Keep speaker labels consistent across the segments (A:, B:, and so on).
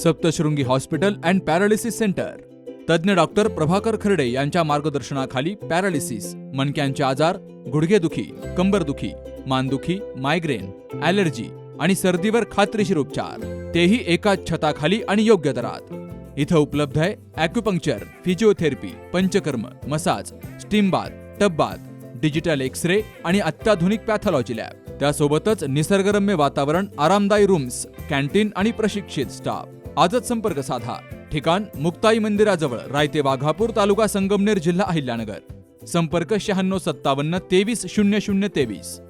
A: Saptashrungi hospital and paralysis centre. तज्ञ doctor Prabhakar खर्डे यांच्या मार्गदर्शनाखाली पॅरालिसिस, मणक्यांचे आजार, गुडघेदुखी, कंबरदुखी, मानदुखी, मायग्रेन, ॲलर्जी आणि सर्दीवर खात्रीशीर उपचार, तेही एकाच छताखाली आणि योग्य दरात। इथं उपलब्ध आहे acupuncture, physiotherapy, panchakarma, massage, steam bath, tub bath, digital x-ray आणि अत्याधुनिक पॅथॉलॉजी लॅब। त्यासोबतच निसर्गरम्य वातावरण, आरामदायी रूम्स, कॅन्टीन आणि प्रशिक्षित स्टाफ। आजच संपर्क साधा। ठिकाण मुक्ताई मंदिराजवळ, रायते वाघापूर, तालुका संगमनेर, जिल्हा अहिल्यानगर। संपर्क 9657 23 0023।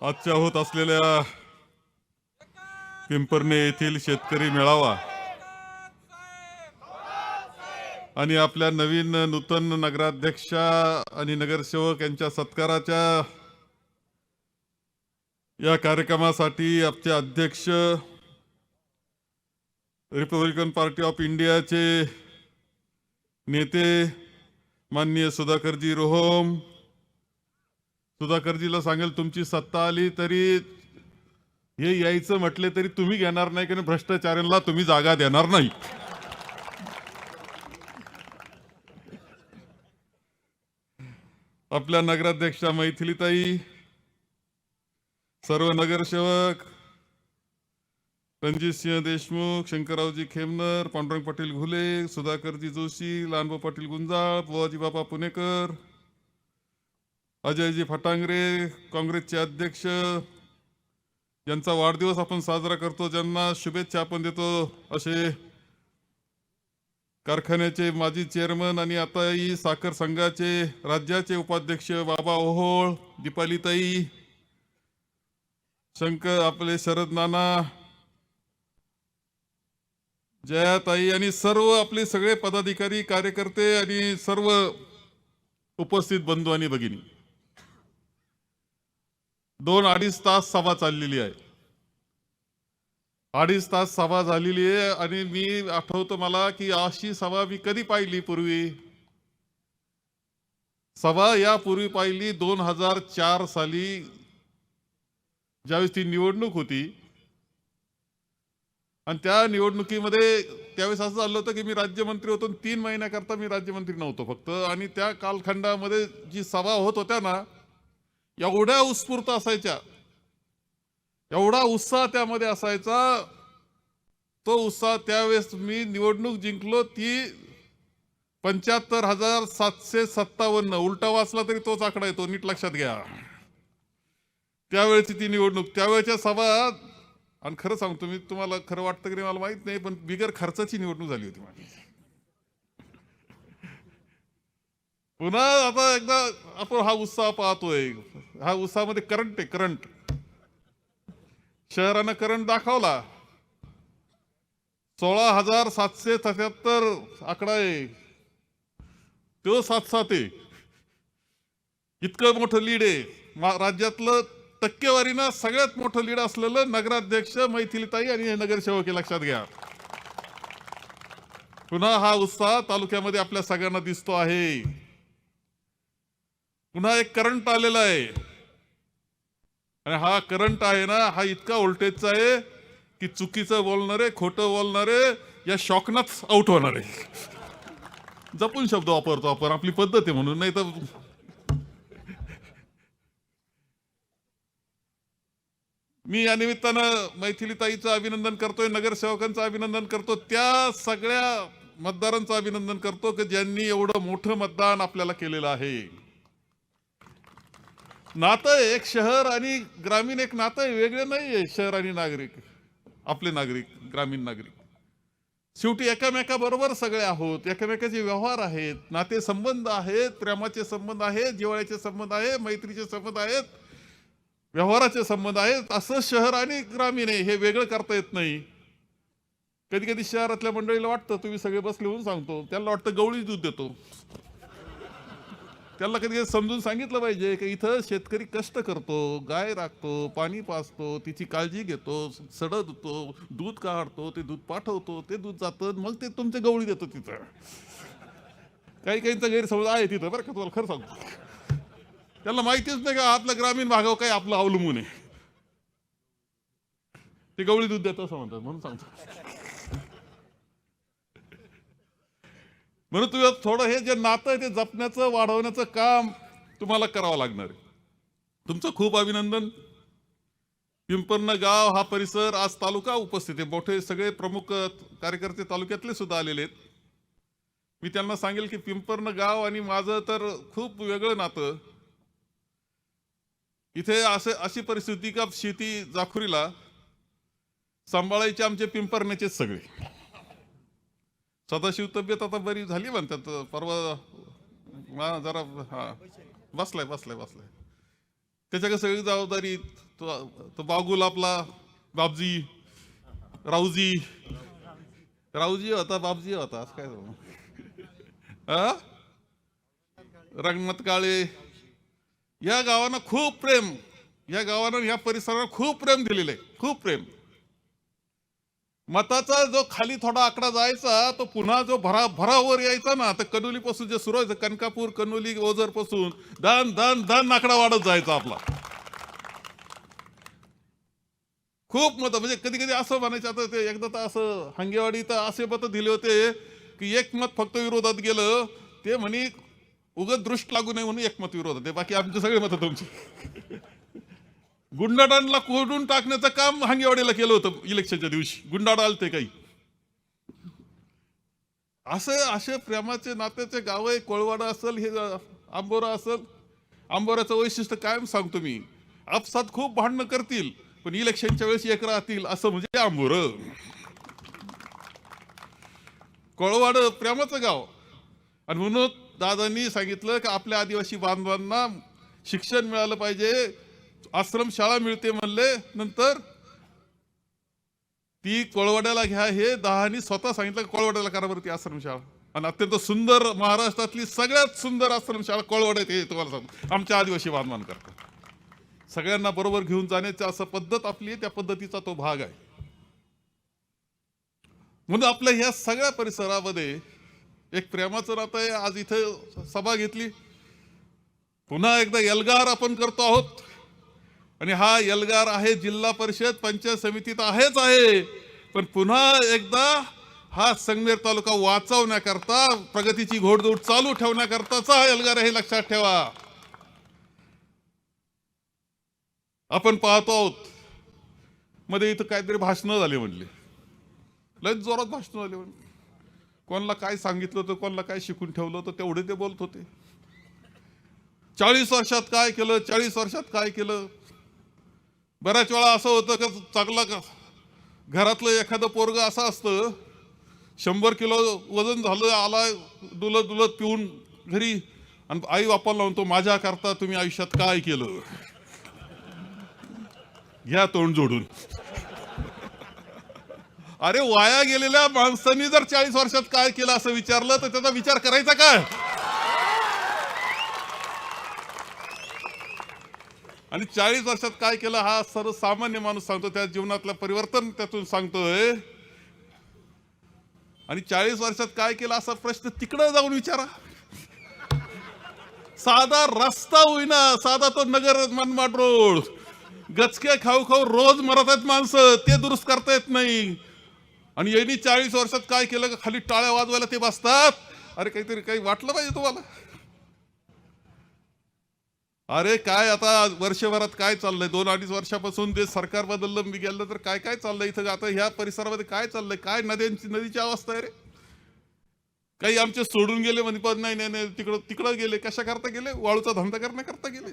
B: आजच्या होत असलेल्या पिंपरणे येथील शेतकरी मेळावा आणि आपल्या नवीन नूतन नगराध्यक्षा आणि नगरसेवक यांच्या सत्काराच्या या कार्यक्रमासाठी आमचे अध्यक्ष, रिपब्लिकन पार्टी ऑफ इंडियाचे नेते माननीय सुधाकरजी रोहोम, सुधाकरजीला सांगेल तुमची सत्ता आली तरी हे यायचं म्हटले तरी तुम्ही घेणार नाही, कारण भ्रष्टाचाऱ्यांना तुम्ही जागा देणार नाही। आपल्या नगराध्यक्षा मैथिलीताई, सर्व नगरसेवक रणजितसिंह देशमुख, शंकररावजी खेमनर, पांडुरंग पाटील घुले, सुधाकरजी जोशी, लहानभाऊ पाटील गुंजाळ, बुवाजी बाबा पुणेकर, अजयजी फटांगरे, काँग्रेसचे अध्यक्ष, ज्यांचा वाढदिवस आपण साजरा करतो, ज्यांना शुभेच्छा आपण देतो, असे कारखान्याचे माजी चेअरमन आणि आताही साखर संघाचे राज्याचे उपाध्यक्ष बाबा ओहोळ, दीपालीताई, आपले शरद नाना, जयाताई आणि सर्व आपले सगळे पदाधिकारी, कार्यकर्ते आणि सर्व उपस्थित बंधू आणि भगिनी। 2-2.5 तास सभा चाललेली आहे, 2.5 तास सभा झालेली आहे आणि मी आठवतो मला की अशी सभा मी कधी पाहिली पूर्वी। सभा यापूर्वी पाहिली 2004 साली, ज्यावेळेस ती निवडणूक होती आणि त्या निवडणुकीमध्ये त्यावेळेस असं झालं होतं की मी राज्यमंत्री होतो, 3 महिन्याकरता मी राज्यमंत्री नव्हतो फक्त, आणि त्या कालखंडामध्ये जी सभा होत होत्या ना, एवढ्या उत्स्फूर्त असायच्या, एवढा उत्साह त्यामध्ये असायचा। तो उत्साह त्यावेळेस मी निवडणूक जिंकलो ती 75,757, उलटा वाचला तरी तोच आकडा येतो, नीट लक्षात घ्या। त्यावेळेची ती निवडणूक, त्यावेळेच्या सभा, आणि खरं सांगतो मी तुम्हाला, खरं वाटतं की मला माहित नाही, पण बिगर खर्चाची निवडणूक झाली होती माझी। पुन्हा आता एकदा आपण हा उत्साह पाहतोय, हा उत्साहामध्ये करंट आहे, करंट शहरानं करंट दाखवला। 16,777 आकडा आहे, तो 7-7 आहे, इतकं मोठं लीड आहे। राज्यातलं टक्केवारीनं सगळ्यात मोठं लीड असलेलं नगराध्यक्ष मैथिलीताई आणि नगरसेवक हे लक्षात घ्या। पुन्हा हा उत्साह तालुक्यामध्ये आपल्या सगळ्यांना दिसतो आहे। पुन्हा एक करंट आलेला आहे आणि हा करंट आहे ना, हा इतका व्होल्टेजचा आहे की चुकीचं बोलणारे, खोटं बोलणारे या शॉकनाच आउट होणार आहे। जपून शब्द वापरतो आपण, आपली पद्धत आहे म्हणून, नाही तर मी या निमित्तानं मैथिलीताईचं अभिनंदन करतोय, नगरसेवकांचं अभिनंदन करतो, त्या सगळ्या मतदारांचं अभिनंदन करतो की ज्यांनी एवढं मोठं मतदान आपल्याला केलेलं आहे। नातं एक शहर आणि ग्रामीण, एक नातं आहे, वेगळे नाहीये शहर आणि नागरिक, आपले नागरिक, ग्रामीण नागरिक शेवटी एकामेकाबरोबर सगळे आहोत, एकामेकाचे व्यवहार आहेत, नातेसंबंध आहेत, प्रेमाचे संबंध आहेत, जिव्हाळ्याचे संबंध आहेत, मैत्रीचे संबंध आहेत, व्यवहाराचे संबंध आहेत। असं शहर आणि ग्रामीण आहे, हे वेगळं करता येत नाही। कधी कधी शहरातल्या मंडळीला वाटतं तुम्ही सगळे बसले म्हणून सांगतो, त्यांना वाटतं गवळी दूध देतो, त्याला कधी समजून सांगितलं पाहिजे की इथं शेतकरी कष्ट करतो, गाय राखतो, पाणी पाजतो, तिची काळजी घेतो, सडा धुतो, दूध काढतो, ते दूध पाठवतो, ते दूध जातं, मग ते तुमचे गवळी देतो तिथं. काही काहींचा गैरसमज आहे तिथं, बरं का, तुम्हाला खरं सांगतो. त्याला माहितीच नाही का आपल्या ग्रामीण भागावर काही आपलं अवलंबून आहे. ते गवळी दूध देतं असं म्हणतात, म्हणून सांगतो. म्हणून तुझं थोडं हे जे नातं आहे ते जपण्याचं, वाढवण्याचं काम तुम्हाला करावं लागणार आहे. तुमचं खूप अभिनंदन. पिंपर्ण गाव हा परिसर, आज तालुका उपस्थित आहे, मोठे सगळे प्रमुख कार्यकर्ते तालुक्यातले सुद्धा आलेले आहेत. मी त्यांना सांगेल की पिंपर्ण गाव आणि माझं तर खूप वेगळं नातं. इथे अशी परिस्थिती का शेती जाखुरीला सांभाळायचे आमचे पिंपरण्याचेच सगळे. सदाशिव तब्येत आता बरी झाली म्हणतात, परवा जरा हा बसलाय त्याच्याकडे सगळी जबाबदारी. तो बागुल आपला बाबजी राऊजी होता, बाबजी होता, असं काय रंगनाथ काळे. या गावांना खूप प्रेम, या गावानं या परिसराला खूप प्रेम दिलेलं आहे, खूप प्रेम. मताचा जो खाली थोडा आकडा जायचा तो पुन्हा जो भरावर यायचा ना, तर कनोली पासून जे सुरू व्हायचं, कनकापूर, कनोली, ओझर पासून धन आकडा वाढत जायचा आपला. खूप मत, म्हणजे कधी कधी असं म्हणायचं, आता ते एकदा तर असं हंगेवाडी तर असे मत दिले होते की एक मत फक्त विरोधात गेलं, ते म्हणे उगत दृष्ट लागू नये म्हणून एक मत विरोधात आहे, बाकी आमचे सगळे मत तुमची. गुंडाळांना कोडून टाकण्याचं काम हंगेवाडीला केलं होतं इलेक्शनच्या दिवशी. गुंडाळ आलते काही. असे प्रेमाचे नात्याचे गाव आहे. कोळवाडा असेल, हे आंबोरा असेल. आंबोऱ्याचं वैशिष्ट्य कायम सांगतो मी, आपसात खूप भांडणं करतील पण इलेक्शनच्या वेळेस एक राहतील, असं म्हणजे आंबोर. कोळवाड प्रेमाचं गाव. आणि म्हणून दादांनी सांगितलं की आपल्या आदिवासी बांधवांना शिक्षण मिळालं पाहिजे, आश्रमशाळा मिळते म्हणले. नंतर ती कोळवाड्याला घ्या, हे दहानी स्वतः सांगितलं कोळवाड्याला करा बरं ती आश्रमशाळा. आणि अत्यंत सुंदर, महाराष्ट्रातली सगळ्यात सुंदर आश्रमशाळा कोळवाड्यात हे तुम्हाला सांगतो, आमच्या आदिवासी बांधवांकरता. सगळ्यांना बरोबर घेऊन जाण्याची असं पद्धत आपली, त्या पद्धतीचा तो भाग आहे. म्हणून आपल्या ह्या सगळ्या परिसरामध्ये एक प्रेमाचं नातं आहे. आज इथे सभा घेतली, पुन्हा एकदा एल्गार आपण करतो आहोत. आणि हा एल्गार आहे जिल्हा परिषद पंचायत समितीत आहे, पण पुन्हा एकदा हा संगमेर तालुका वाचवण्याकरता, प्रगतीची घोडदौड चालू ठेवण्याकरताचा हा एल्गार आहे, लक्षात ठेवा. आपण पाहतो आहोत मध्ये इथं काहीतरी भाषणं झाली म्हणले, लय जोरात भाषणं झाली म्हणले. कोणाला काय सांगितलं होतं, कोणाला काय शिकून ठेवलं होतं, तेवढे ते बोलत होते. 40 वर्षात काय केलं, 40 वर्षात काय केलं. बऱ्याच वेळा असं होतं का चांगला घरातलं एखादं पोरग असं असतं, 100 किलो वजन झालं, आला डुलत पिऊन घरी, आणि आई बापाला म्हणतो माझ्या करता तुम्ही आयुष्यात काय केलं, घ्या तोंड जोडून. अरे वाया गेलेल्या माणसांनी जर 40 वर्षात काय केलं असं विचारलं तर त्याचा विचार करायचा काय. आणि 40 वर्षात काय केलं हा सर्वसामान्य माणूस सांगतो, त्या जीवनातलं परिवर्तन त्यातून सांगतोय. आणि 40 वर्षात काय केलं असा प्रश्न तिकडं जाऊन विचारा. साधा रस्ता होईना, साधा तो नगर मनमाड रोड, गचके खाऊ खाऊ रोज मरत आहेत माणसं, ते दुरुस्त करता येत नाही. आणि यांनी 40 वर्षात काय केलं का खाली टाळ्या वाजवायला ते बसतात. अरे काहीतरी काही वाटलं पाहिजे तुम्हाला. अरे काय आता वर्षभरात काय चाललंय, 2-2.5 वर्षापासून ते सरकार बदललं मी गेलं तर काय काय चाललंय इथं. आता ह्या परिसरामध्ये काय चाललंय, काय नदीची अवस्था आहे रे. काही आमचे सोडून गेले म्हणजे पण नाही तिकडं गेले, कशा करता गेले, वाळूचा धंदा करण्याकरता गेले.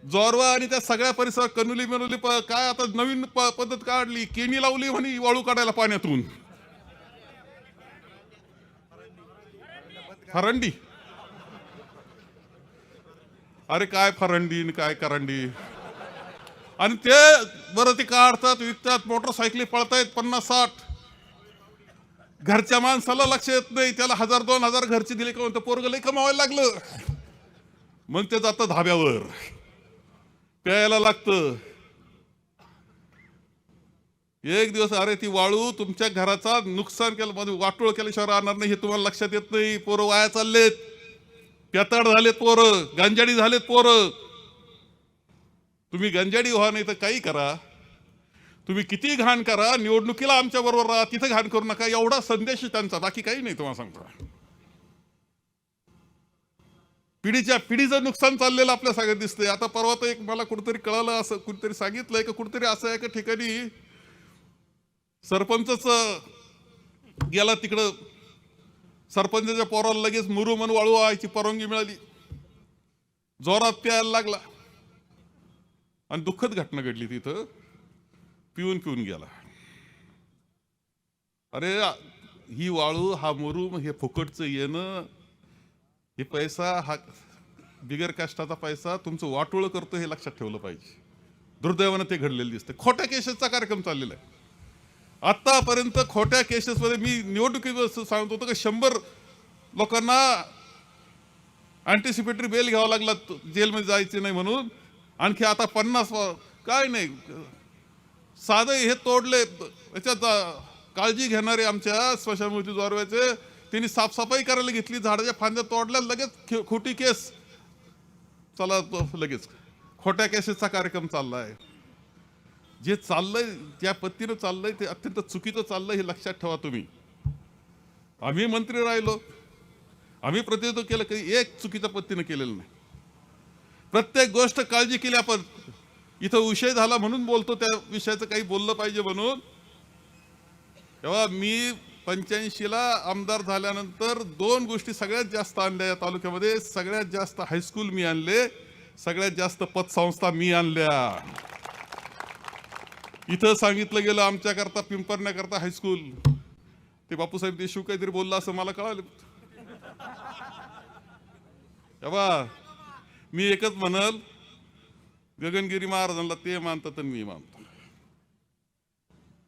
B: जोरवा आणि त्या सगळ्या परिसरात कनुली काय आता नवीन पद्धत काढली, केणी लावली म्हणे वाळू काढायला पाण्यातून. फरंडी, अरे काय फरंडी काय करंडी. आणि ते बरं ते काढतात, विकतात, मोटरसायकली पळतायत 50-60. घरच्या माणसाला लक्ष येत नाही, त्याला 1000-2000 घरचे दिले का म्हणतं पोरगं लय कमावायला लागलं. मग ते जातं धाब्यावर, प्यायला लागतं. एक दिवस अरे ती वाळू तुमच्या घराचा नुकसान केलं, वाटोळ केल्याशिवाय राहणार नाही हे तुम्हाला लक्षात येत नाही. पोरं वाया चाललेत, प्याताड झालेत पोरं, गांजाडी झालेत पोरं. तुम्ही गांजाडी व्हा नाही तर काही करा, तुम्ही किती घाण करा, निवडणुकीला आमच्या बरोबर राहा, तिथं घाण करू नका, एवढा संदेश त्यांचा, बाकी काही नाही. तुम्हाला सांगतो पिढीचं नुकसान चाललेलं आपल्या सगळ्यात दिसतंय. आता परवा तर एक मला कुठेतरी कळालं, असं कुठेतरी सांगितलंय का कुठेतरी असं एका ठिकाणी सरपंचच गेला तिकडं, सरपंचाच्या पोराला लगेच मुरुमन वाळू व्हायची परवानगी मिळाली, जोरात प्यायला लागला आणि दुःखद घटना घडली तिथं, पिऊन गेला. अरे ही वाळू, हा मुरुम, हे फुकटचं येणं, हे पैसा, हा बिगर कष्टाचा पैसा तुमचं वाटोळं करतो हे लक्षात ठेवलं पाहिजे. दुर्दैवानं ते घडलेलं दिसतं. खोट्या केसेसचा कार्यक्रम चाललेला आहे आतापर्यंत. खोट्या केसेसमध्ये मी निवडणुकीत सांगत होतो की 100 लोकांना अँटिसिपेटरी बेल घ्यावा लागला जेलमध्ये जायचे नाही म्हणून. आणखी आता 50 काय नाही, साधं हे तोडले. याच्यात काळजी घेणारे आमच्या स्मशानभूमी जोरव्याचे, त्यांनी साफसफाई करायला घेतली, झाडाच्या फांद्या तोडल्या, लगेच खोटी केस. चला लगेच खोट्या केसेसचा कार्यक्रम चाललाय. जे चाललंय, ज्या पद्धतीनं चाललंय ते अत्यंत चुकीचं चाललंय हे लक्षात ठेवा तुम्ही. आम्ही मंत्री राहिलो, आम्ही प्रतिनिधित्व केलं, काही एक चुकीच्या पद्धतीनं केलेलं नाही. प्रत्येक गोष्ट काळजी केली आपण. इथं विषय झाला म्हणून बोलतो, त्या विषयाचं काही बोललं पाहिजे म्हणून. तेव्हा मी 85ला आमदार झाल्यानंतर 2 गोष्टी सगळ्यात जास्त आणल्या या तालुक्यामध्ये. सगळ्यात जास्त हायस्कूल मी आणले, सगळ्यात जास्त पतसंस्था मी आणल्या. इथं सांगितलं गेलं आमच्याकरता, पिंपरण्याकरता हायस्कूल. ते बापूसाहेब देशमुख काहीतरी बोलला असं मला कळालं. तेव्हा मी एकच म्हणल, गगनगिरी महाराजांना ते मानतात आणि मी मानतो.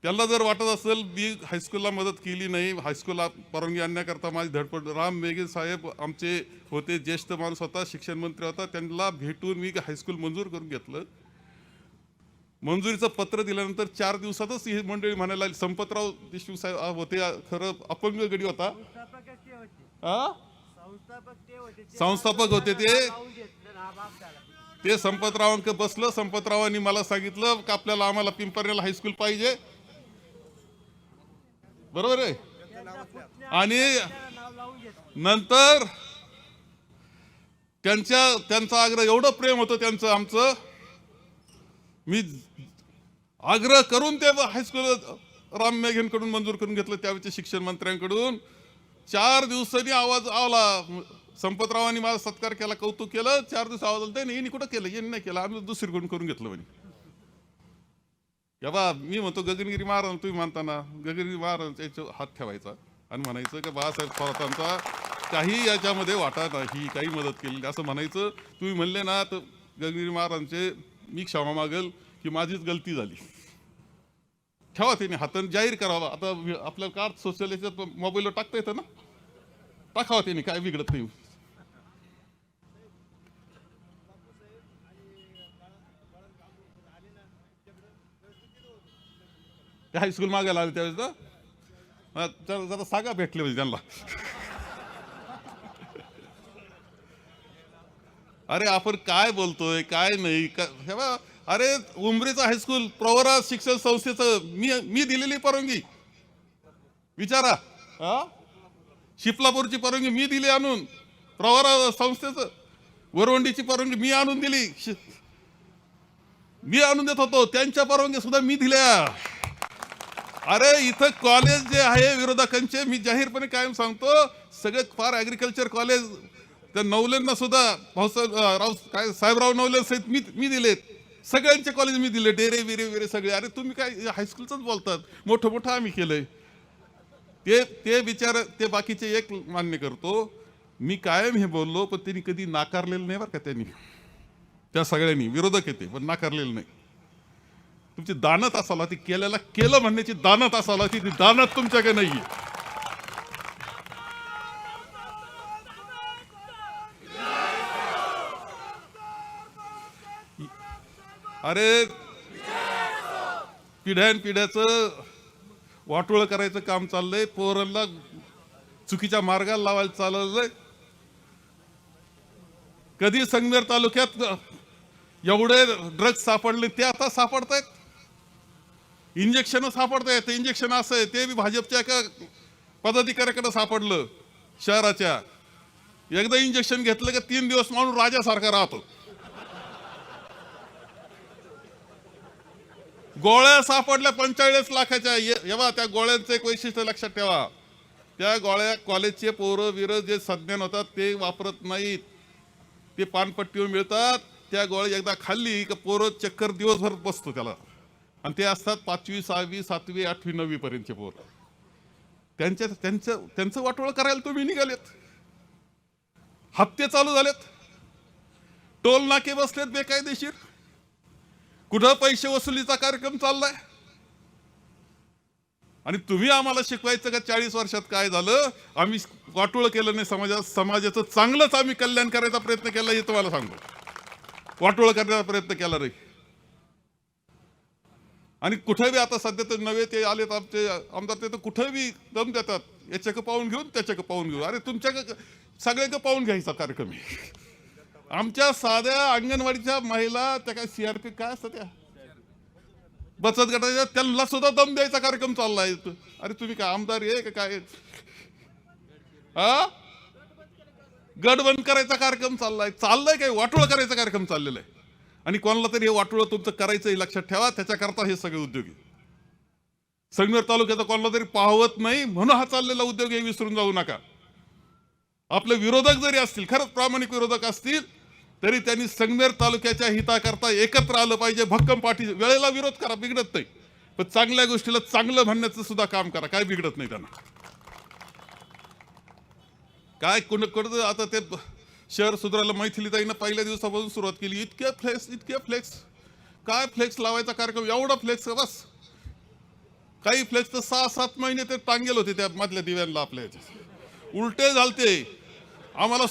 B: त्यांना जर वाटत असेल मी हायस्कूलला मदत केली नाही, हायस्कूलला परवानगी आणण्याकरता माझी धडपड, राम मेघे साहेब आमचे होते, ज्येष्ठ माणूस होता, शिक्षण मंत्री होता, त्यांना भेटून मी हायस्कूल मंजूर करून घेतलं. मंजुरीचं पत्र दिल्यानंतर 4 दिवसातच ही मंडळी म्हणायला लागली. संपतराव देशमुख साहेब होते, खरं अपंग गडी होता, संस्थापक होते ते संपतरावांक बसलं. संपतरावांनी मला सांगितलं की आपल्याला, आम्हाला पिंपरण्याला हायस्कूल पाहिजे, बरोबर आहे. आणि नंतर त्यांचा आग्रह, एवढं प्रेम होतं त्यांचं आमचं, मी आग्रह करून ते हायस्कूल राम मेघेंकडून मंजूर करून घेतलं, त्यावेळेच्या शिक्षण मंत्र्यांकडून. 4 दिवसांनी आवाज आला, संपतरावांनी माझा सत्कार केला, कौतुक केलं. 4 दिवस आवाज आला, नाही यांनी कुठं केलं, यांनी नाही केलं, आम्ही दुसरीकडून करून घेतलं म्हणे. बा मी म्हणतो गगनगिरी महाराज, तुम्ही मानताना गगनगिरी महाराजांच्या याच्यावर हात ठेवायचा आणि म्हणायचं की बाळासाहेब थोरातांचा काही याच्यामध्ये वाटा नाही, काही मदत केली असं म्हणायचं. तुम्ही म्हणले ना तर गगनगिरी महाराजांचे मी क्षमा मागेल की माझीच गलती झाली. ठेवा त्यांनी हाताने जाहीर करावा. आता आपल्याला कार्ड सोशल याच्यात मोबाईलवर टाकता येतं ना, टाकावा त्यांनी, काय बिघडत नाही. हायस्कूल मागायला आले त्यावेळेस ना, जरा सांगा भेटले म्हणजे त्यांना. अरे आपण काय बोलतोय काय नाही का. अरे उमरीचं हायस्कूल, प्रवरा शिक्षण संस्थेचं मी दिलेली परवानगी विचारा. शिपलापूरची परवानगी मी दिली आणून, प्रवरा संस्थेचं वरवंडीची परवानगी मी आणून दिली, मी आणून देत होतो, त्यांच्या परवानगी सुद्धा मी दिल्या. अरे इथं कॉलेज जे आहे विरोधकांचे, मी जाहीरपणे कायम सांगतो, सगळे फार ॲग्रिकल्चर कॉलेज त्या नवलेंना सुद्धा भाऊसाहेब काय साहेबराव नवले सहित मी दिलेत. सगळ्यांचे कॉलेज मी दिले, डेरे विरे विरे सगळे. अरे तुम्ही काय हायस्कूलच बोलतात, मोठं मोठं आम्ही केलंय. ते विचार ते बाकीचे एक मान्य करतो, मी कायम हे बोललो, पण त्यांनी कधी नाकारलेलं नाही बरं का. त्यांनी त्या सगळ्यांनी विरोधक येते पण नाकारलेलं नाही. तुमची दानत असाला ती केल्याला केलं म्हणण्याची दानत असाला ती दानत तुमच्याकडे नाहीये. अरे पिढ्याचं वाटोळं करायचं काम चाललंय, पोरांना चुकीच्या मार्गाला लावायला चाललंय. कधी संगमेर तालुक्यात एवढे ड्रग्ज सापडले ते आता सापडतायत. इंजेक्शन सापडतायत. इंजेक्शन असं आहे ते बी भाजपच्या एका पदाधिकाऱ्याकडे सापडलं शहराच्या. एकदा इंजेक्शन घेतलं की 3 दिवस माणूस राजासारखा राहतो. गोळ्या सापडल्या 45 लाखाच्या. एव्हा त्या गोळ्यांचं एक वैशिष्ट्य लक्षात ठेवा. त्या गोळ्या कॉलेजचे पोरं विरं जे सज्ञान होतात ते वापरत नाहीत. ते पानपट्टीवर मिळतात. त्या गोळ्या एकदा खाल्ली की पोरं चक्कर दिवसभर बसतो त्याला. आणि ते असतात 5वी 6वी 7वी 8वी 9वी पर्यंतचे पोरं. त्यांचं वाटोळं करायला तुम्ही निघालेत. हप्ते चालू झालेत. टोल नाके बसलेत बेकायदेशीर. कुठं पैसे वसुलीचा कार्यक्रम चाललाय. आणि तुम्ही आम्हाला शिकवायचं का 40 वर्षात काय झालं. आम्ही वाटोळं केलं नाही. समाजाचं चांगलंच आम्ही कल्याण करायचा प्रयत्न केला हे तुम्हाला सांगतो. वाटोळं करण्याचा प्रयत्न केला नाही. आणि कुठे बी आता सध्या तर नवे ते आलेत आमचे आमदार, ते तर कुठे बी दम देतात. याच्याकडे पाहून घेऊन त्याच्याकडे पाहून घेऊ. अरे तुमच्याकडे सगळ्याकडे पाहून घ्यायचा कार्यक्रम आहे. आमच्या साध्या अंगणवाडीच्या महिला त्या काय CRP काय असतं त्या बचत गटाच्या त्यांना सुद्धा दम द्यायचा कार्यक्रम चाललाय. अरे तुम्ही काय आमदार आहे का काय. गट बंद करायचा कार्यक्रम चाललाय काय वाटोळं करायचा कार्यक्रम चाललेला आहे. आणि कोणाला तरी हे वाटोळं तुमचं करायचं हे लक्षात ठेवा. त्याच्याकरता हे सगळे उद्योगी संगमेर तालुक्याचा कोणाला तरी पाहवत नाही म्हणून हा चाललेला उद्योग हे विसरून जाऊ नका. आपले विरोधक जरी असतील, खरंच प्रामाणिक विरोधक असतील, तरी त्यांनी संगमेर तालुक्याच्या हिताकरता एकत्र आलं पाहिजे. भक्कम पाठी वेळेला विरोध करा, बिघडत नाही. पण चांगल्या गोष्टीला चांगलं म्हणण्याचं सुद्धा काम करा, काय बिघडत नाही त्यांना. काय कुठं आता ते शहर सुधारायला मैथिलीताईनं पहिल्या दिवसापासून सुरुवात केली. इतके फ्लेक्स काय फ्लेक्स लावायचा कार्यक्रम. एवढा फ्लेक्स बस. काही फ्लेक्स तर 6-7 महिने ते टांगेल होते त्या मधल्या दिव्यांना आपल्या याच्यात. उलटे झालते. आम्हाला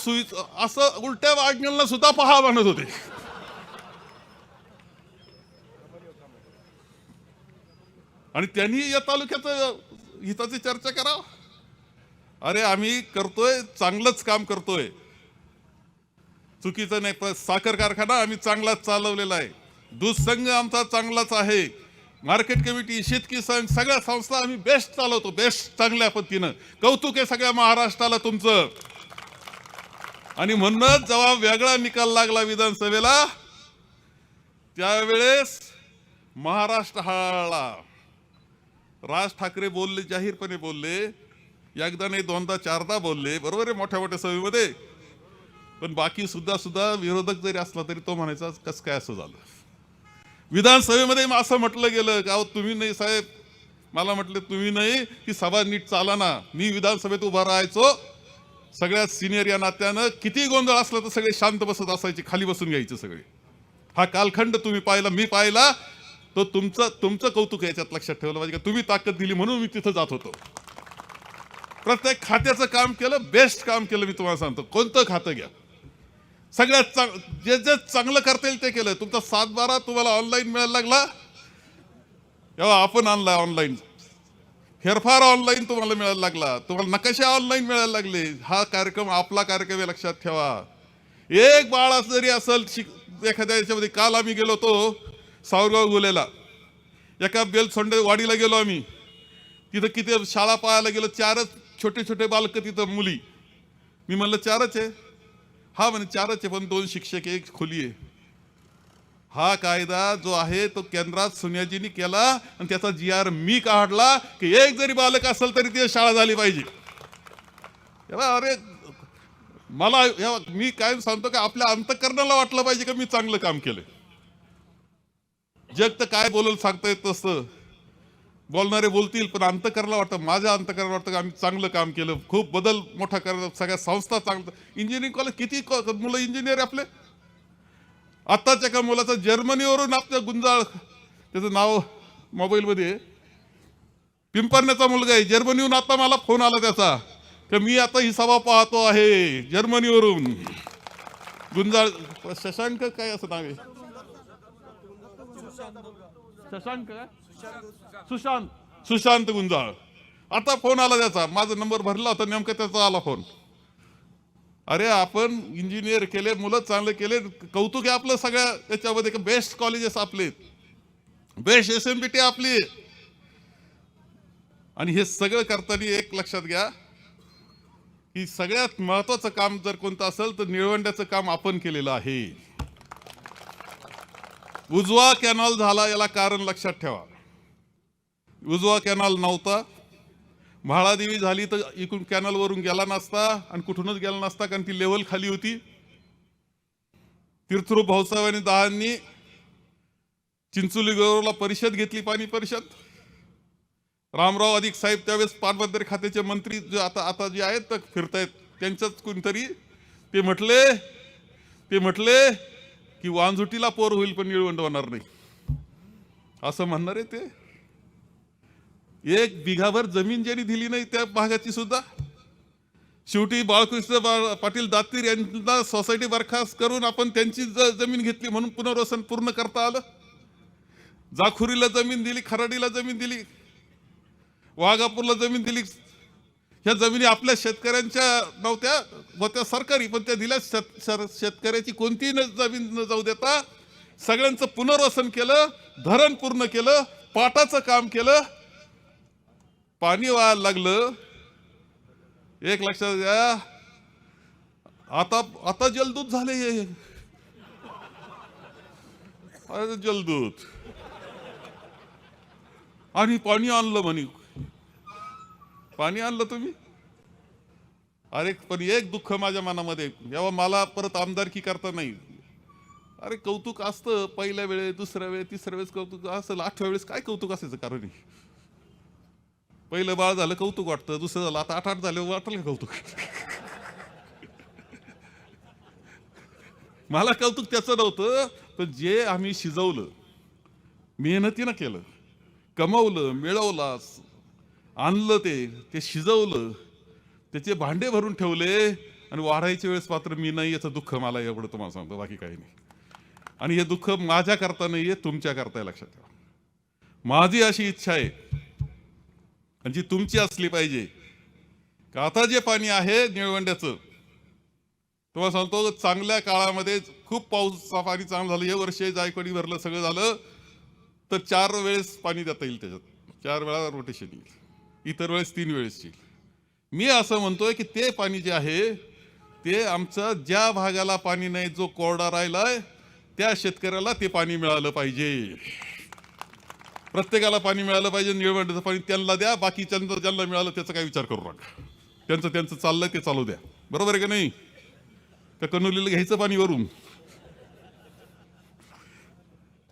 B: असं उलट्या वागण्याला सुद्धा पहा म्हणत होते. आणि त्यांनी या तालुक्याचं हिताची चर्चा करा. अरे आम्ही करतोय, चांगलंच काम करतोय, चुकीचं नाही. साखर कारखाना आम्ही चांगलाच चालवलेला आहे. दूध संघ आमचा चांगलाच आहे. मार्केट कमिटी, शेतकी संघ, सगळ्या संस्था आम्ही बेस्ट चालवतो, बेस्ट चांगल्या पद्धतीनं. कौतुक आहे सगळ्या महाराष्ट्राला तुमचं. आणि म्हणूनच जेव्हा वेगळा निकाल लागला विधानसभेला त्यावेळेस महाराष्ट्र हळहळला. राज ठाकरे बोलले, जाहीरपणे बोलले, एकदा नाही दोनदा 4दा बोलले, बरोबर आहे, मोठ्या मोठ्या सभेमध्ये. पण बाकी सुद्धा विरोधक जरी असला तरी तो म्हणायचा कसं काय असं झालं. विधानसभेमध्ये असं म्हटलं गेलं का तुम्ही नाही साहेब, मला म्हटलं तुम्ही नाही की सभा नीट चाला ना. मी विधानसभेत उभा राहायचो सगळ्यात सिनियर या नात्यानं. किती गोंधळ असला तर सगळे शांत बसत असायचे, खाली बसून घ्यायचे सगळे. हा कालखंड तुम्ही पाहिला, मी पाहिला. तो तुमचं कौतुक याच्यात लक्षात ठेवलं पाहिजे का तुम्ही ताकद दिली म्हणून मी तिथं जात होतो. प्रत्येक खात्याचं काम केलं, बेस्ट काम केलं. मी तुम्हाला सांगतो, कोणतं खातं घ्या, सगळ्यात जे चांगलं करता येईल ते केलं. तुमचा 7-12 तुम्हाला ऑनलाईन मिळायला लागला, तेव्हा आपण आणला ऑनलाईन. फेरफार ऑनलाईन तुम्हाला मिळायला लागला, तुम्हाला नकाशे ऑनलाईन मिळायला लागले. हा कार्यक्रम आपला कार्यक्रम आहे, लक्षात ठेवा. एक बाळ जरी असेल एखाद्या याच्यामध्ये. काल आम्ही गेलो होतो सावरगाव गुलेला, एका बेलसोंडे वाडीला गेलो आम्ही. तिथं किती शाळा पाहायला गेलो, 4च छोटे छोटे बालक तिथं मुली. मी म्हणलं 4च आहे. हा म्हणे 4च आहे, पण 2 शिक्षक, 1 खोली आहे. हा कायदा जो आहे तो केंद्रात सोनियाजींनी केला आणि त्याचा GR मी काढला की 1 जरी बालक असेल तरी ती शाळा झाली पाहिजे. अरे मला मी काय सांगतो का आपल्या अंतःकरणाला वाटलं पाहिजे का मी चांगलं काम केलं. जग तर काय बोलल सांगता येत तसं, बोलणारे बोलतील, पण अंतःकरणाला वाटतं, माझ्या अंतःकरणाला वाटतं का आम्ही चांगलं काम केलं. खूप बदल मोठा करत, सगळ्या संस्था चांगलं. इंजिनिअरिंग कॉलेज किती मुलं इंजिनियर आपले. आत्ताच्या एका मुलाचं जर्मनीवरून आपल्या गुंजाळ, त्याचं नाव मोबाईलमध्ये, पिंपरण्याचा मुलगा आहे, जर्मनीहून आता मला फोन आला त्याचा की मी आता ही सभा पाहतो आहे जर्मनीवरून. गुंजाळ शशांक काय असं नाव आहे, शशांक काय? सुशांत गुंजाळ. आता फोन आला त्याचा, माझा नंबर भरला होता नेमका त्याचा आला फोन. अरे आपण इंजिनियर केले, मुलं चांगले केले, कौतुक आहे आपलं सगळ्या याच्यामध्ये. बेस्ट कॉलेजेस आपले, बेस्ट SMPT आपली. आणि हे सगळं करताना एक लक्षात घ्या की सगळ्यात महत्वाचं काम जर कोणतं असेल तर निळवंड्याचं काम आपण केलेलं आहे. उजवा कॅनॉल झाला, याला कारण लक्षात ठेवा. उजवा कॅनॉल नव्हता, म्हाळादेवी झाली तर इकडून कॅनल वरून गेला नसता आणि कुठूनच गेला नसता, कारण ती लेवल खाली होती. तीर्थरूप भाऊसाहेब आणि दहांनी चिंचोली गौरवला परिषद घेतली, पाणी परिषद. रामराव अधिक साहेब त्यावेळेस पाटबंधारे खात्याचे मंत्री जे आता जे आहेत तर फिरतायत, त्यांच्याच कोणतरी ते म्हटले की वांझुटीला पोर होईल पण निळवंड होणार नाही, असं म्हणणार आहे ते. 1 बिघाभर जमीन ज्यांनी दिली नाही त्या भागाची सुद्धा. शेवटी बाळकृष्ण पाटील दातीर यांना सोसायटी बरखास्त करून आपण त्यांची जमीन घेतली म्हणून पुनर्वसन पूर्ण करता आलं. जाखुरीला जमीन दिली, खराडीला जमीन दिली, वाघापूरला जमीन दिली. ह्या जमिनी आपल्या शेतकऱ्यांच्या नव्हत्या, होत्या सरकारी, पण त्या दिल्या. शेतकऱ्याची कोणतीही जमीन न जाऊ देता सगळ्यांचं पुनर्वसन केलं, धरण पूर्ण केलं, पाटाचं काम केलं. पाणी वाहायला लागलं. एक लक्षात घ्या, आता जलदूत झाले हे. जलदूत आणि पाणी आणलं म्हणे. पाणी आणलं तुम्ही? अरे पण एक दुःख माझ्या मनामध्ये, जेव्हा मला परत आमदारकी करता नाही. अरे कौतुक असतं पहिल्या वेळेस, दुसऱ्या वेळेस, तिसऱ्या वेळेस कौतुक असेल, 8व्या वेळेस काय कौतुक असायचं कारण नाही. पहिलं बाळ झालं कौतुक वाटतं, दुसरं झालं, आता 8 झाले वाटलं का कौतुक? मला कौतुक त्याचं नव्हतं, पण जे आम्ही शिजवलं, मेहनतीनं केलं, कमवलं, मिळवलं, आणलं, ते शिजवलं, त्याचे भांडे भरून ठेवले आणि वाढायच्या वेळेस मात्र मी नाही, याचं दुःख मला एवढं तुम्हाला सांगतो, बाकी काही नाही. आणि हे दुःख माझ्या करता नाहीये, तुमच्या करता, लक्षात ठेवा. माझी अशी इच्छा आहे आणि जी तुमची असली पाहिजे का आता जे पाणी आहे निळवंड्याचं, तुम्हाला सांगतो चांगल्या काळामध्ये खूप पाऊस पाणी चांगलं झालं. हे वर्ष जायकवाडी भरलं, सगळं झालं तर 4 वेळेस पाणी देता येईल, त्याच्यात 4 वेळा रोटेशन येईल, इतर वेळेस 3 वेळेस येईल. मी असं म्हणतोय की ते पाणी जे आहे ते आमचं, ज्या भागाला पाणी नाही, जो कोरडा राहिलाय, त्या शेतकऱ्याला ते पाणी मिळालं पाहिजे. प्रत्येकाला पाणी मिळालं पाहिजे. निळवंड्याचं पाणी त्यांना द्या, बाकीच्यांना ज्यांना मिळालं त्याचा काही विचार करू नका. त्यांचं चाललंय ते चालू द्या. बरोबर आहे का नाही? का कनोलीला घ्यायचं पाणी वरून?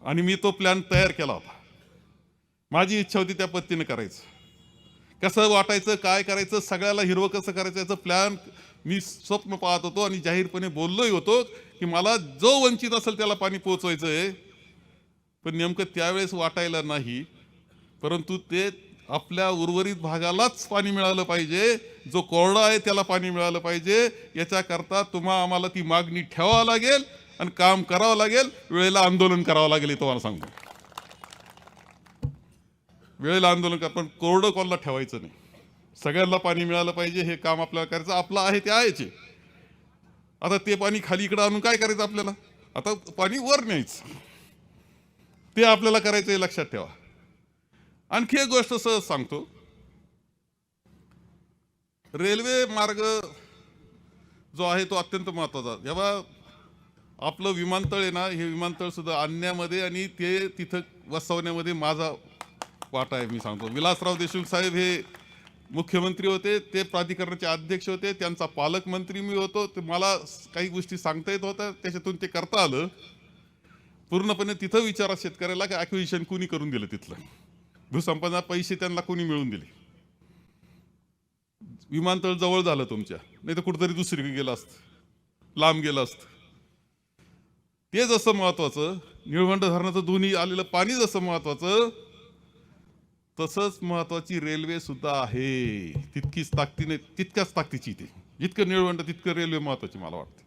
B: आणि मी तो प्लॅन तयार केला होता. माझी इच्छा होती त्या पद्धतीने करायचं. कसं वाटायचं, काय करायचं, सगळ्याला हिरवं कसं करायचं, याचं प्लॅन मी स्वप्न पाहत होतो आणि जाहीरपणे बोललोही होतो की मला जो वंचित असेल त्याला पाणी पोहोचवायचं आहे. पण नेमकं त्यावेळेस वाटायला नाही, परंतु ते आपल्या उर्वरित भागालाच पाणी मिळालं पाहिजे, जो कोरडा आहे त्याला पाणी मिळालं पाहिजे. याच्याकरता आम्हाला ती मागणी ठेवावं लागेल आणि काम करावं लागेल, वेळेला आंदोलन करावं लागेल. हे तुम्हाला सांगतो, वेळेला आंदोलन कर, पण कोरडं कोणाला ठेवायचं नाही. सगळ्यांना पाणी मिळालं पाहिजे, हे काम आपल्याला करायचं. आपलं आहे ते आहेच. आता ते पाणी खाली इकडं आणून काय करायचं आपल्याला? आता पाणी वर न्यायचं, ते आपल्याला करायचं, हे लक्षात ठेवा. आणखी एक गोष्ट सहज सांगतो, रेल्वे मार्ग जो आहे तो अत्यंत महत्वाचा. जेव्हा आपलं विमानतळ आहे ना, हे विमानतळ सुद्धा आणण्यामध्ये आणि ते तिथं वसवण्यामध्ये माझा वाटा आहे. मी सांगतो, विलासराव देशमुख साहेब हे मुख्यमंत्री होते, ते प्राधिकरणाचे अध्यक्ष होते, त्यांचा पालकमंत्री मी होतो. ते मला काही गोष्टी सांगता येत होत्या, त्याच्यातून ते करता आलं. पूर्णपणे तिथं विचारा शेतकऱ्याला की ॲक्विजिशन कुणी करून दिलं, तिथलं भूसंपादना पैसे त्यांना कोणी मिळवून दिले. विमानतळ जवळ झालं तुमच्या, नाही तर कुठेतरी दुसरीकडे गेलं असतं, लांब गेलं असतं. ते जसं महत्वाचं, निळवंड धरणाचं दोन्ही आलेलं पाणी जसं महत्वाचं, तसंच महत्वाची रेल्वे सुद्धा आहे. तितकीच ताकदीने, तितक्याच ताकदीची ती. जितकं निळवंड तितकं रेल्वे महत्वाची मला वाटते.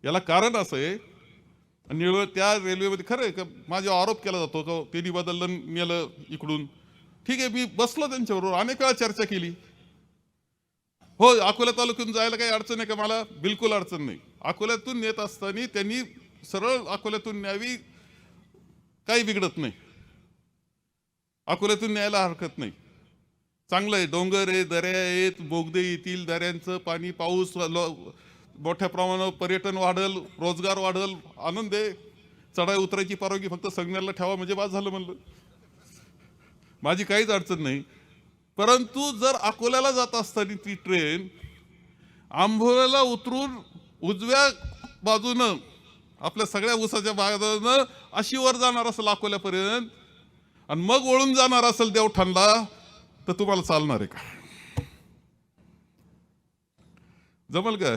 B: याला कारण असं आहे निळवण त्या रेल्वेमध्ये खरं आहे का माझा आरोप केला जातो का त्यांनी बदललं नेलं इकडून. ठीक आहे, मी बसलो त्यांच्याबरोबर अनेक वेळा चर्चा केली. हो, अकोला तालुक्यातून जायला काही अडचण आहे का? मला बिलकुल अडचण नाही. अकोल्यातून नेत असताना त्यांनी सरळ अकोल्यातून न्यावी, काही बिघडत नाही. अकोल्यातून न्यायला हरकत नाही. चांगलं आहे, डोंगर आहे, दऱ्या आहेत, बोगदे येतील, दऱ्यांचं पाणी, पाऊस, मोठ्या प्रमाणावर पर्यटन वाढल, रोजगार वाढल, आनंद आहे. चढाई उतरायची परवानगी फक्त संगमेरला ठेवा म्हणजे बाद झालं म्हणलं. माझी काहीच अडचण नाही. परंतु जर अकोल्याला जात असताना ती ट्रेन आंबोऱ्याला उतरून उजव्या बाजूनं आपल्या सगळ्या उसाच्या बाजूनं अशी वर जाणार असेल अकोल्यापर्यंत आणि मग वळून जाणार असेल देवठाणला, तर तुम्हाला चालणार आहे का? जमल काय?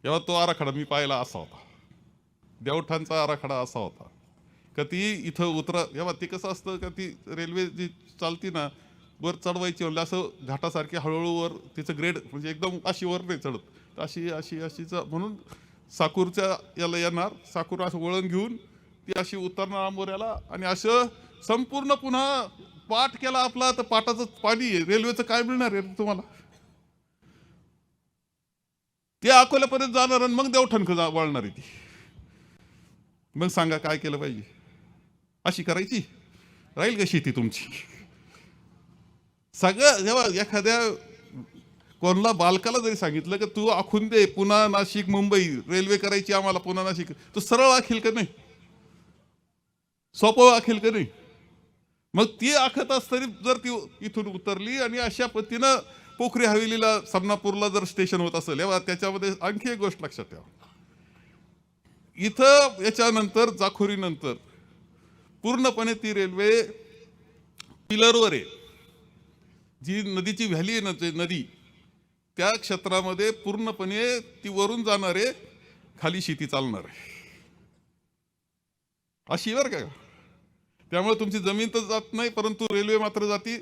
B: तेव्हा तो आराखडा मी पाहिला असा होता, देवठाणचा आराखडा असा होता का ती इथं उतरा. तेव्हा ते कसं असतं का ती रेल्वे जी चालती ना, वर चढवायची म्हणजे असं घाटासारखी हळूहळू वर तिचं ग्रेड म्हणजे एकदम अशी वर नाही चढत, अशी अशी अशीच म्हणून साकूरच्या याला येणार, साकूर असं वळण घेऊन ती अशी उतरणार आंबोऱ्याला आणि असं संपूर्ण पुन्हा पाठ केला आपला तर पाटाचं पाणी आहे. रेल्वेचं काय मिळणार आहे तुम्हाला? ते अकोल्यापर्यंत जाणार आणि मग देवठाण वळणार आहे ती. मग सांगा काय केलं पाहिजे? अशी करायची राहील का शेती तुमची? सगळं जेव्हा एखाद्या कोणला बालकाला जरी सांगितलं की तू आखून दे पुन्हा नाशिक मुंबई रेल्वे करायची आम्हाला पुन्हा नाशिक, तो सरळ आखील का नाही? सोपं आखील का नाही? मग ती आखत असताना जर ती इथून उतरली आणि अशा पद्धतीनं पोखरी हवेलीला समनापूरला जर स्टेशन होत असेल, तेव्हा त्याच्यामध्ये आणखी एक गोष्ट लक्षात ठेवा. इथं याच्यानंतर जाखोरीनंतर पूर्णपणे ती रेल्वे पिलरवर आहे. जी नदीची व्हॅली आहे ना, नदी त्या क्षेत्रामध्ये पूर्णपणे ती वरून जाणार आहे, खाली शेती चालणार आहे अशी बरं का. त्यामुळे तुमची जमीन तर जात नाही, परंतु रेल्वे मात्र जाती.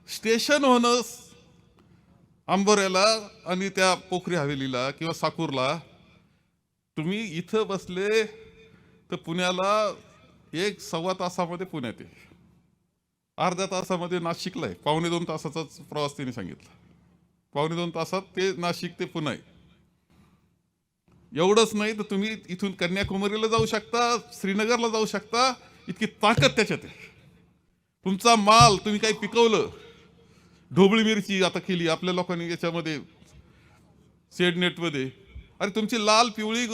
B: स्टेशन होणं आंबोऱ्याला आणि त्या पोखरी हवेलीला किंवा साकूरला, तुम्ही इथं बसले तर पुण्याला 1-1.25 तासामध्ये पुण्यात आहे, अर्ध्या तासामध्ये नाशिकला आहे. 1.25-2 तासाचाच प्रवास त्यांनी सांगितला. 1.25-2 तासात ते नाशिक ते पुणे. एवढंच नाही तर तुम्ही इथून कन्याकुमारीला जाऊ शकता, श्रीनगरला जाऊ शकता, इतकी ताकद त्याच्यात आहे. तुमचा माल तुम्ही काही पिकवलं, ढोबळी मिरची आता केली आपल्या लोकांनी याच्यामध्ये शेडनेटमध्ये, अरे तुमची लाल पिवळी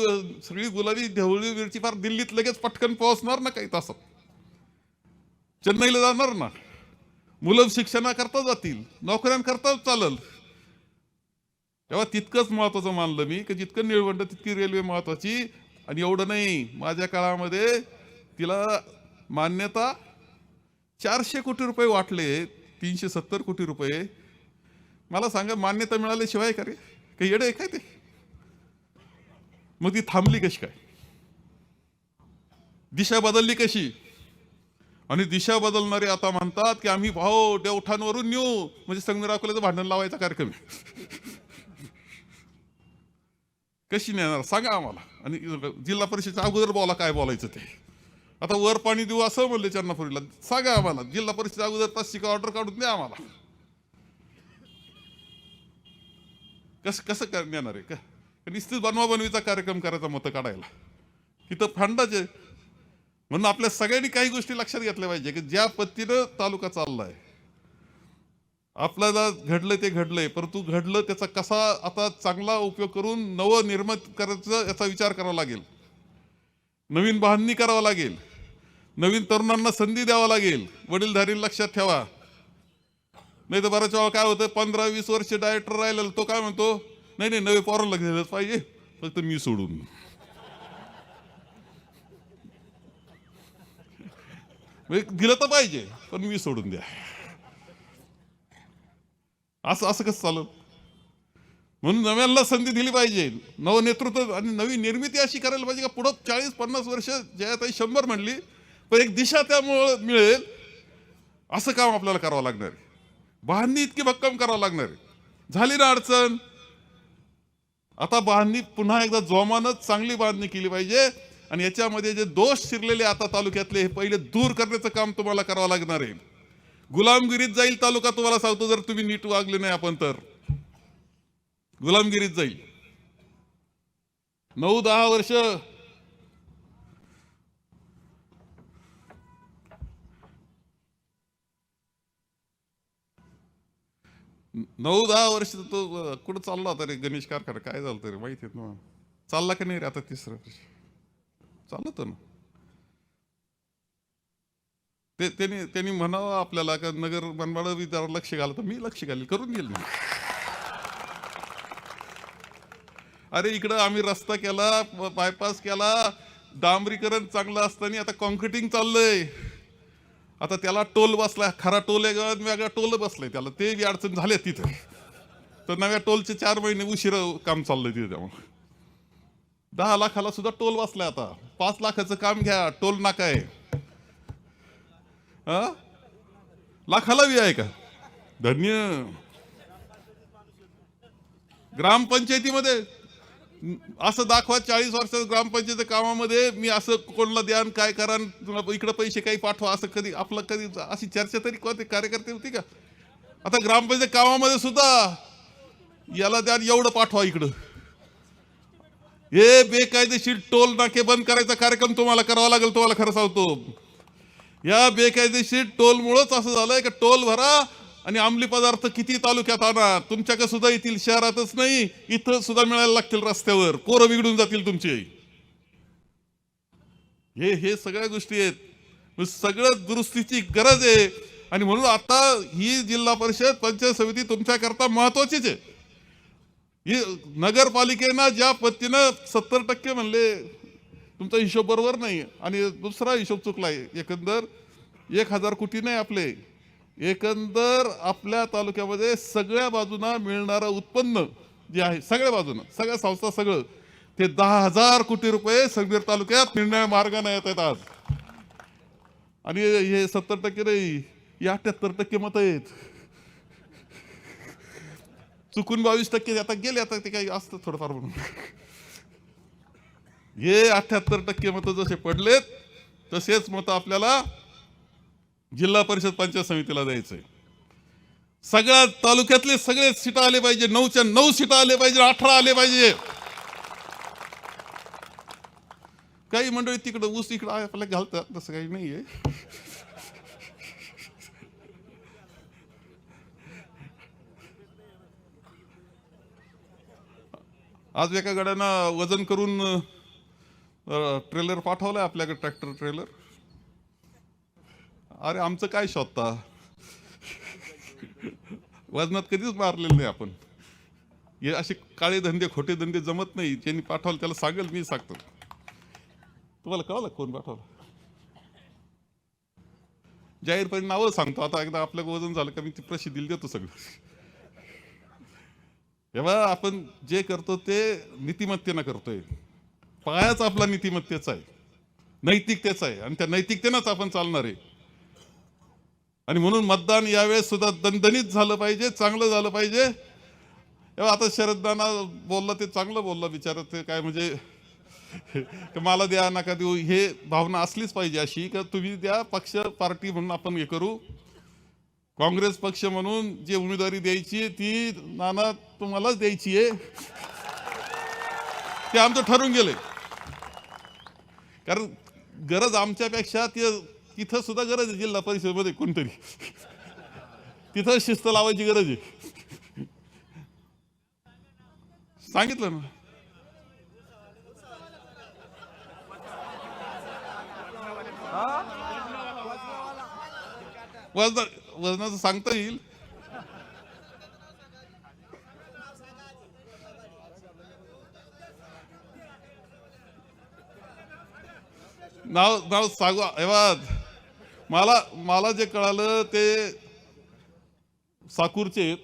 B: सगळी गुलाबी ढोबळी मिरची फार दिल्लीत लगेच पटकन पोहोचणार ना काही तासात, चेन्नईला जाणार ना, मुलं शिक्षणाकरता जातील, नोकऱ्यांकरता चालल. तेव्हा तितकंच महत्वाचं मानलं मी की जितकं निळवंड तितकी रेल्वे महत्वाची. आणि एवढं नाही, माझ्या काळामध्ये तिला मान्यता 400 कोटी रुपये वाटले, 370 कोटी रुपये. मला सांगा मान्यता मिळाल्याशिवाय का रे काही येडं आहे काय ते? मग ती थांबली कशी काय? दिशा बदलली कशी? आणि दिशा बदलणारे आता म्हणतात की आम्ही भाऊ देवठाणवरून नेऊ, म्हणजे संगमेर अकोल्याचं भांडण लावायचा कार्यक्रम कशी नेणार सांगा आम्हाला. आणि जिल्हा परिषदेच्या अगोदर बोला काय बोलायचं ते. आता वर पाणी देऊ असं म्हणले चन्नापुरीला, सांगा आम्हाला जिल्हा परिषदेच्या अगोदर तशी ऑर्डर काढून द्या आम्हाला. कसं नेणार आहे का? निश्चित बनवाबनवीचा कार्यक्रम करायचा मतं काढायला, तिथं फंडाचे. म्हणून आपल्या सगळ्यांनी काही गोष्टी लक्षात घेतल्या पाहिजे की ज्या पद्धतीनं तालुका चाललाय, आपल्याला घडलंय ते घडलंय, परंतु घडलं त्याचा कसा आता चांगला उपयोग करून नवनिर्मित करायचं याचा विचार करावा लागेल, नवीन बांधणी करावं लागेल, नवीन तरुणांना संधी द्यावा लागेल. वडीलधारी लक्षात ठेवा, नाही तर बऱ्याच वेळा काय होतं 15-20 वर्ष डायरेक्टर राहिलेला तो काय म्हणतो, नाही नाही नवे पोरांना घेतलंच पाहिजे फक्त मी सोडून. दिलं तर पाहिजे पण मी सोडून द्या, असं कसं चाललं? म्हणून नव्यांना संधी दिली पाहिजे, नवनेतृत्व आणि नवी निर्मिती अशी करायला पाहिजे का पुढं 40-50 वर्ष जयाताई 100 म्हणली पण एक दिशा त्यामुळे मिळेल. असं काम आपल्याला करावं लागणार आहे, बांधणी इतकी भक्कम करावं लागणार आहे. झाली ना अडचण, आता बांधणी पुन्हा एकदा जोमानच चांगली बांधणी केली पाहिजे आणि याच्यामध्ये जे दोष शिरलेले आता तालुक्यातले हे पहिले दूर करण्याचं काम तुम्हाला करावं लागणार आहे. गुलामगिरीत जाईल तालुका, तुम्हाला सांगतो, जर तुम्ही नीट वागले नाही आपण तर गुलामगिरीत जाईल. 9-10 वर्ष 9-10 वर्ष तो कुठं चालला होता रे गणेश कारखाना, काय झालं रे माहिती आहे ना, चालला का नाही रे आता 3रं वर्ष चालत ना. त्यांनी म्हणावं आपल्याला का नगर मनमाड विचारावर लक्ष घाल, तर मी लक्ष घालेल, करून घेईल ना. अरे इकडं आम्ही रस्ता केला, बायपास केला, डांबरीकरण चांगलं असताना आता कॉन्क्रिटिंग चाललंय. आता त्याला टोल बसलाय, खरा टोल आहे, वेगळा टोल बसलाय त्याला, ते बी अडचण झाले तिथं. तर नव्या टोलचे 4 महिने उशिरा काम चाललंय तिथे. त्यामुळे 10 लाखाला सुद्धा टोल बसलाय. आता 5 लाखाचं काम घ्या, टोल नाका आहे. लाखाला बी आहे का? धन्य. ग्रामपंचायतीमध्ये असं दाखवा 40 वर्षाच्या ग्रामपंचायत कामामध्ये मी असं कोणाला द्यान, काय करा, इकडे पैसे काही पाठवा, असं कधी आपलं कधी अशी चर्चा तरी कोणते कार्यकर्ते होती का? आता ग्रामपंचायत कामामध्ये सुद्धा याला द्या, एवढं पाठवा इकडं. हे बेकायदेशीर टोल नाके बंद करायचा कार्यक्रम तुम्हाला करावा लागेल. तुम्हाला खरं सांगतो, या बेकायदेशीर टोलमुळेच असं झालंय की टोल भरा आणि अंमली पदार्थ किती तालुक्यात आणा, तुमच्याकडे सुद्धा येतील, शहरातच नाही इथं सुद्धा मिळायला लागतील रस्त्यावर, पोरं बिघडून जातील तुमची. हे सगळ्या गोष्टी आहेत, सगळं दुरुस्तीची गरज आहे. आणि म्हणून आता ही जिल्हा परिषद पंचायत समिती तुमच्याकरता महत्वाचीच आहे. ही नगरपालिकेनं ज्या पद्धतीनं 70% म्हणले, तुमचा हिशोब बरोबर नाही आणि दुसरा हिशोब चुकलाय. एकंदर 1000 कोटी नाही आपले, एकंदर आपल्या तालुक्यामध्ये सगळ्या बाजूना मिळणारं उत्पन्न जे आहे, सगळ्या बाजूनं, सगळ्या संस्था, सगळं ते 10,000 कोटी रुपये संगमेर तालुक्यात निर्णय मार्गाने येत आहेत आज. आणि हे 70% नाही, 78% मतं आहेत. चुकून 22% आता गेले, आता ते काही असतं थोडंफार म्हणून. हे 78% मतं जसे पडलेत तसेच मतं आपल्याला जिल्हा परिषद पंचायत समितीला द्यायचंय. सगळ्या तालुक्यातले सगळे सीटा आले पाहिजे, 9च्या 9 सीटा आले पाहिजे, 18 आले पाहिजे. काही मंडळी तिकडं ऊस इकडं आपल्याला घालतात, तसं काही नाहीये. आज एका गाड्यानं वजन करून ट्रेलर पाठवलाय आपल्याकडे, ट्रॅक्टर ट्रेलर. अरे आमचं काय शोधता, वजनात कधीच मारलेलं नाही आपण. हे असे काळे धंदे, खोटे धंदे जमत नाही. ज्यांनी पाठवलं त्याला सांगेल, मी सांगतो. तुम्हाला कळलं कोण पाठवलं? जाहीरपणे नावं सांगतो. आता एकदा आपलं वजन झालं का मी ती प्रसिद्धीला देतो सगळं. तेव्हा आपण जे करतो ते नीतिमत्तेनं करतोय. पायाच आपला नीतिमत्तेचा आहे, नैतिकतेचा आहे, आणि त्या नैतिकतेनंच आपण चालणार आहे. आणि म्हणून मतदान यावेळेस सुद्धा दणदणीत झालं पाहिजे, चांगलं झालं पाहिजे. तेव्हा आता शरददाना बोलला ते चांगलं बोलला बिचारा. ते काय म्हणजे मला द्या नका देऊ, हे भावना असलीच पाहिजे अशी, का तुम्ही द्या, पक्ष पार्टी म्हणून आपण हे करू. काँग्रेस पक्ष म्हणून जी उमेदवारी द्यायची ती नाना तुम्हालाच द्यायची आहे, ते आमचं ठरून गेलंय. कारण गरज आमच्यापेक्षा तिथं सुद्धा गरज आहे. जिल्हा परिषदेमध्ये कोणतरी तिथं शिस्त लावायची गरज आहे. सांगितलं ना. वजनाचं सांगता येईल. नाव सांगू. मला जे कळालं ते साकूरचे.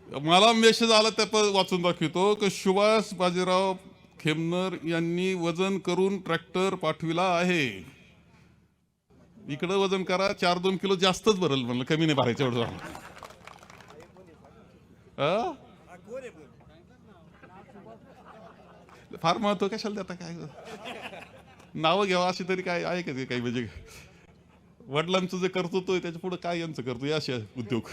B: मला मेसेज आला, त्या वाचून दाखवतो की सुभाष बाजीराव खेमनर यांनी वजन करून ट्रॅक्टर पाठविला आहे. इकडं वजन करा 4-2 किलो जास्तच भरल म्हणलं, कमी नाही भरायचं एवढं. फार महत्व कशाला देता, काय नावं घ्यावा अशी तरी काय आहे का ते काही, म्हणजे वडिलांचं जे कर्तृत्व आहे त्याच्या पुढे काय यांचं कर्तृत्व, असे उद्योग.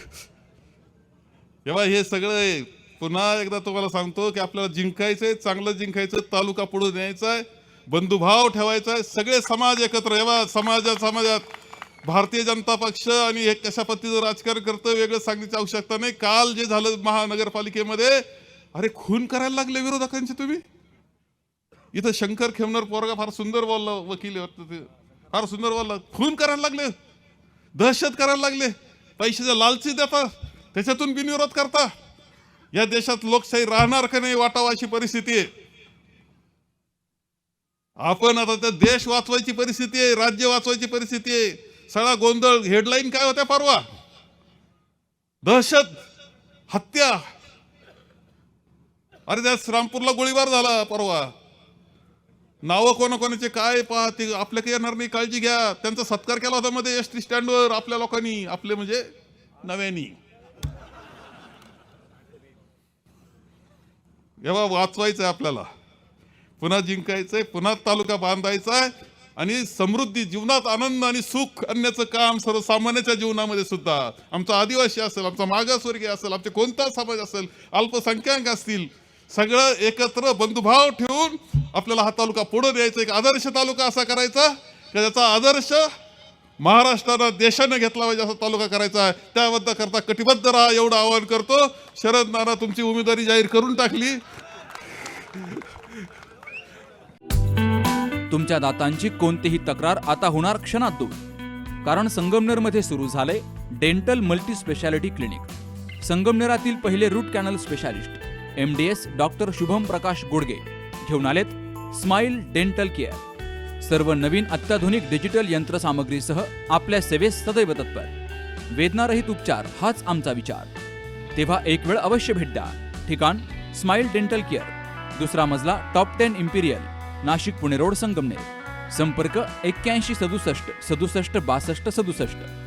B: तेव्हा हे सगळं पुन्हा एकदा तुम्हाला सांगतो की आपल्याला जिंकायचंय, चांगलं जिंकायचं, तालुका पुढे न्यायचा आहे, बंधुभाव ठेवायचा आहे, सगळे समाज एकत्र यावा. समाजात भारतीय जनता पक्ष आणि हे कशा पद्धतीचं राजकारण करतं वेगळं सांगण्याची आवश्यकता नाही. काल जे झालं महानगरपालिकेमध्ये, अरे खून करायला लागले विरोधकांचे तुम्ही. इथं शंकर खेमनर पोरगा फार सुंदर बोलला, वकील फार सुंदर बोलला, खून करायला लागले, दहशत करायला लागले, पैशाच्या लालची देता, त्याच्यातून बिनविरोध करता. या देशात लोकशाही राहणार का नाही वाटावा अशी परिस्थिती आहे. आपण आता त्या देश वाचवायची परिस्थिती आहे, राज्य वाचवायची परिस्थिती आहे. सगळा गोंधळ, हेडलाईन काय होत्या परवा, दहशत, हत्या. अरे त्या श्रामपूरला गोळीबार झाला परवा. नावं कोणाकोणाचे काय पहा, ते आपल्याकडे येणार नाही, काळजी घ्या. त्यांचा सत्कार केला होता मध्ये एसटी स्टँडवर आपल्या लोकांनी, आपले म्हणजे नव्यानी. एव्हा वाचवायचंय आपल्याला, पुन्हा जिंकायचंय, पुन्हा तालुका बांधायचा आहे आणि समृद्धी जीवनात आनंद आणि सुख आणण्याचं काम सर्वसामान्याच्या जीवनामध्ये सुद्धा. आमचा आदिवासी असेल, आमचा मागासवर्गीय असेल, आमचे कोणता समाज असेल, अल्पसंख्याक असतील, सगळं एकत्र बंधुभाव ठेवून आपल्याला हा तालुका पुढे द्यायचा. एक आदर्श तालुका असा करायचा की त्याचा आदर्श महाराष्ट्रानं देशानं घेतला पाहिजे असा तालुका करायचा आहे. त्याबद्दल करता कटिबद्ध राहा एवढं आवाहन करतो. शरद नाना तुमची उमेदवारी जाहीर करून टाकली.
A: तुमच्या दातांची कोणतीही तक्रार आता होणार क्षणात दूर, कारण संगमनेरमध्ये सुरू झाले डेंटल मल्टी स्पेशालिटी क्लिनिक. संगमनेरातील पहिले root canal specialist MDS doctor Shubham Prakash Godge घेऊन आलेत स्माइल डेंटल केअर. सर्व नवीन अत्याधुनिक डिजिटल यंत्रसामग्रीसह आपल्या सेवेस सदैव तत्पर. वेदनारहित उपचार हाच आमचा विचार. तेव्हा एक वेळ अवश्य भेट द्या. ठिकाण स्माइल डेंटल केअर, दुसरा मजला, top 10 Imperial, Nashik Pune road, Sangamner. संपर्क 81 67 67 62 67.